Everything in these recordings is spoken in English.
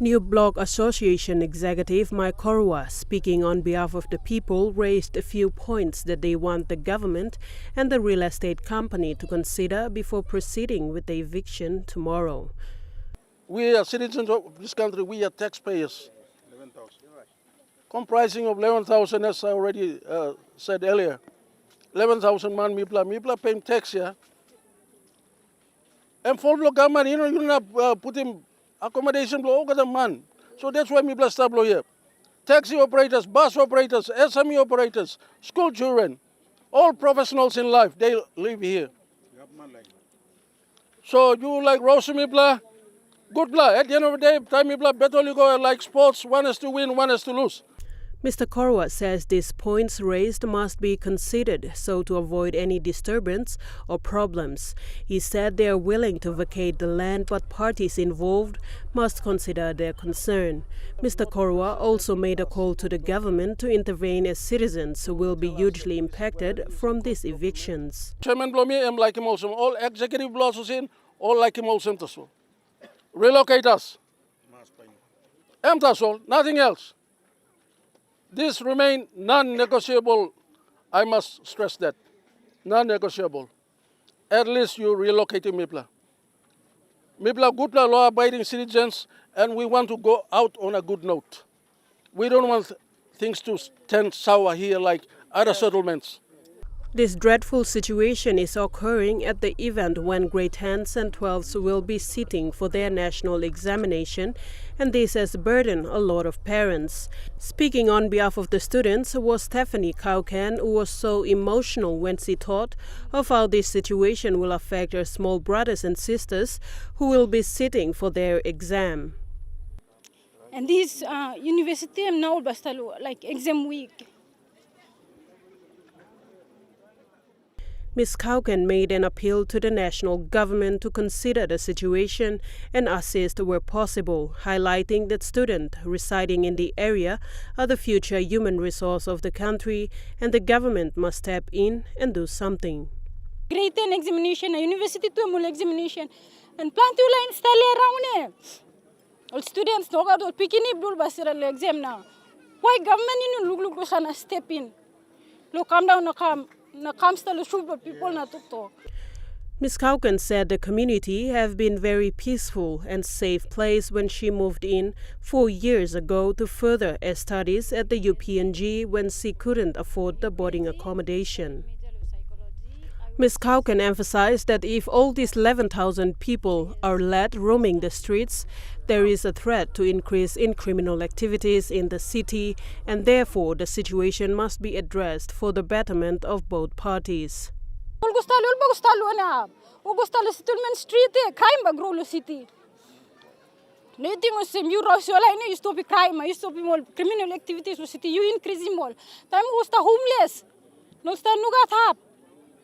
New Bloc Association executive Mike Korwa, speaking on behalf of the people, raised a few points that they want the government and the real estate company to consider before proceeding with the eviction tomorrow. We are citizens of this country, we are taxpayers, comprising of 11,000, as I already said earlier. 11,000 man Mipla paying tax here. And for the government, you not put him accommodation blow over the man. So that's why Mipla start blow here. Taxi operators, bus operators, SME operators, school children, all professionals in life, they live here. So you like Rosa Mipla, good blah. At the end of the day, time Mipla better you go like sports, one has to win, one has to lose. Mr. Korwa says these points raised must be considered so to avoid any disturbance or problems. He said they are willing to vacate the land, but parties involved must consider their concern. Mr. Korwa also made a call to the government to intervene as citizens who will be hugely impacted from these evictions. Chairman Blomi, I'm like him also. All executive blocks in, all like him also. Relocate us. Nothing else. This remain non-negotiable. I must stress that. Non-negotiable. At least you relocate in Mipla. Mipla good law-abiding citizens, and we want to go out on a good note. We don't want things to turn sour here like other settlements. This dreadful situation is occurring at the event when grade 10s and 12s will be sitting for their national examination, and this has burdened a lot of parents. Speaking on behalf of the students was Stephanie Kauken, who was so emotional when she thought of how this situation will affect her small brothers and sisters who will be sitting for their exam. And this university now like exam week. Ms. Kauken made an appeal to the national government to consider the situation and assist where possible, highlighting that students residing in the area are the future human resource of the country and the government must step in and do something. Grade 10 examination, university 2 examination, and plan to install around all students no got picking up exam now. Why government look sana step in? Look, calm down, no calm. Ms. Kauken said the community have been very peaceful and safe place when she moved in 4 years ago to further her studies at the UPNG when she couldn't afford the boarding accommodation. Ms. Kauken emphasized that if all these 11,000 people are let roaming the streets, there is a threat to increase in criminal activities in the city, and therefore the situation must be addressed for the betterment of both parties. Criminal activities you increase more. Time homeless. No stand no got up.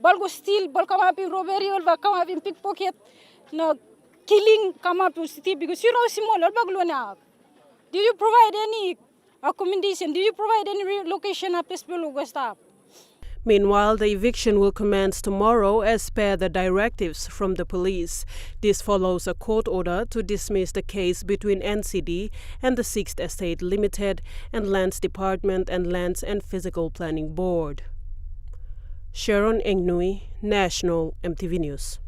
Balgo steal, bal come up in robbery, or come up in pickpocket, no killing come up to city because you know small or baglona. Do you provide any accommodation? Do you provide any relocation up to Meanwhile, the eviction will commence tomorrow as per the directives from the police. This follows a court order to dismiss the case between NCD and the 6th Estate Limited and Lands Department and Lands and Physical Planning Board. Sharon Engnui, National MTV News.